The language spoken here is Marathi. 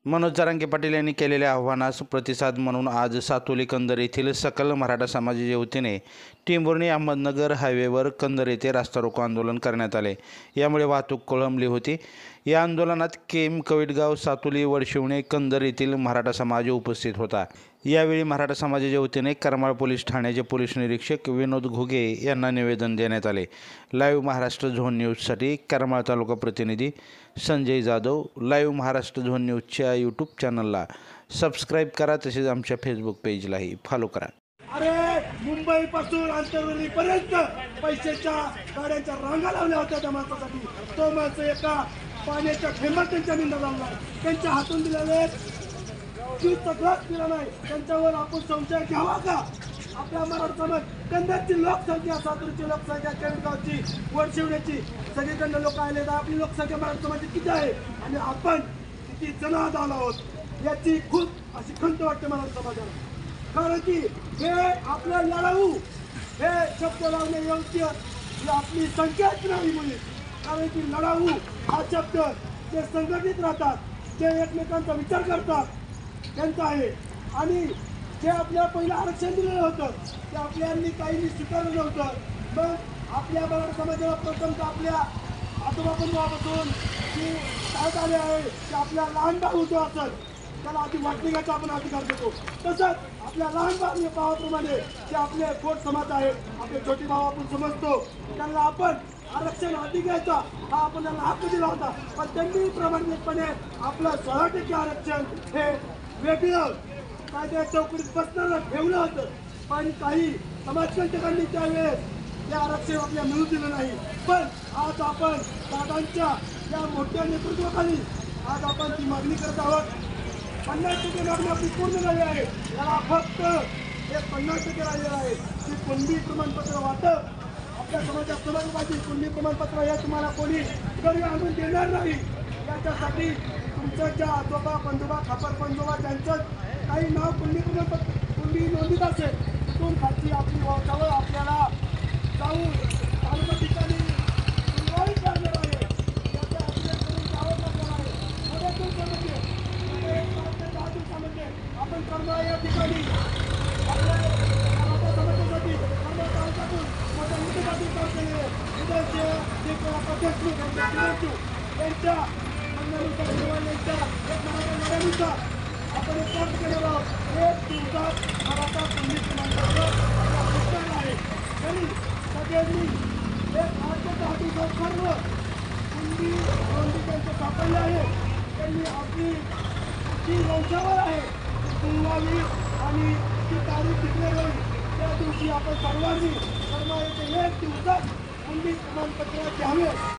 मनोज जरांगे पाटील यांनी केलेल्या आव्हानास प्रतिसाद म्हणून आज सातोली कंदर येथील सकल मराठा समाजाच्या वतीने टेंभुर्णी अहमदनगर हायवेवर कंदर येथे रास्ता रोको आंदोलन करण्यात आले। यामुळे वाहतूक खोळंबली होती। या आंदोलनात केम, कविटगाव, सातोली, वडशिवणे, कंदर येथील मराठा समाज उपस्थित होता। यावेळी मराठा समाजाच्या वतीने करमाळ पोलीस ठाण्याचे पोलीस निरीक्षक विनोद घुगे यांना निवेदन देण्यात आले। लाईव्ह महाराष्ट्र झोन न्यूजसाठी करमाळ तालुका प्रतिनिधी संजय जाधव। लाईव्ह महाराष्ट्र झोन न्यूजच्या यूट्यूब चॅनलला सबस्क्राईब करा, तसेच आमच्या फेसबुक पेजलाही फॉलो करा। अरे मुंबई पासून आंतरवलीपर्यंत पैशाच्या गाड्यांच्या रांगा लावल्या होत्या त्या माणसासाठी। तो माणसं एका पाण्याच्या थेंबात त्यांच्या निंदा लावला, त्यांच्या हातून दिलेले जीवचा ग्लास दिला नाही। त्यांच्यावर आपण संशय घ्यावा का? आपल्या मराठा समाज कंदाची लोकसंख्या, सातूरची लोकसंख्या, केळगावची, वडशिवण्याची सगळीकडे लोक आले तर आपली लोकसंख्या मराठा समाजाची किती आहे आणि आपण किती जण आज आलो आहोत याची खूप अशी खंत वाटते मराठा समाजाला। कारण की हे आपल्या लढाऊ हे शब्द लावणे योग्य ही आपली संख्याच नाही मुली। कारण की लढाऊ हा शब्द जे संघटित राहतात, जे एकमेकांचा विचार करतात त्यांचं आहे। आणि जे आपल्या पहिलं आरक्षण दिलेलं होतं ते आपल्यानी काहींनी स्वीकारलं नव्हतं। मग आपल्या मराठा समाजाला प्रथमतः आपल्या आजोबापासून की काय झाले आहे की आपल्या लहान भाऊ जो असत त्याला आधी वाटणीचा आपण अधिकार देतो, तसंच आपल्या लहान भावाप्रमाणे जे आपले पोट समाज आहे, आपले छोटे भाऊ आपण समजतो, त्यांना आपण आरक्षण आधी घ्यायचा हा आपण त्यांना हक्क दिला होता। पण त्यांनी प्रामाणिकपणे आपलं 16% आरक्षण हे वेगळं कायद्या चौकटीत बसणारं ठेवलं होतं। पण काही समाजकंटकांनी त्यावेळेस ते आरक्षण आपल्याला मिळू दिलं नाही। पण आज आपण दादांच्या या मोठ्या नेतृत्वाखाली आज आपण ती मागणी करत आहोत। 50% मागणी आपली पूर्ण झाली आहे, त्याला फक्त हे 50% राहिलेलं आहे की कुणबी प्रमाणपत्र वाटप आपल्या समाजात समाज पाहिजे। कुणबी प्रमाणपत्र हे तुम्हाला कोणी घरी आणून देणार नाही। याच्यासाठी तुमचं ज्या आजोबा पंजोबा खापर पंजोबा त्यांचं काही नाव कुणबी प्रमाणपत्र कुणबी नोंदीत असेल तिथून खालची आपली जवळ आपल्याला जाऊन तालुका ठिकाणी सुरुवात करणार आहे। त्याच्या अपडेट करून जावं लागणार आहे। पुढे समजते आपण करमाळा या ठिकाणी आपल्या मराठा समाजासाठी करमाळा तालुक्यातून मोठ्या मुद्द्यासाठी काम केलेले उदयचे अध्यक्ष यांच्या म्हणण्यानुसार किंवा यांच्या एक मराठा लढ्यानुसार आपण एक काम केलेलं आहोत। एक दिवसात मराठा कुणबी प्रमाणपत्र आपल्या आहे। तरी सगळ्यांनी एक आठवडी सर्व कुणबी नोंदी त्यांचे सापडले आहे। त्यांनी आपली जी वंशावळ आहे ती आणि ती तारीख डिक्लेअर होईल त्या दिवशी आपण सर्वांनी करमाळा येथे एक दिवसात कुणबी प्रमाणपत्र घ्यावे।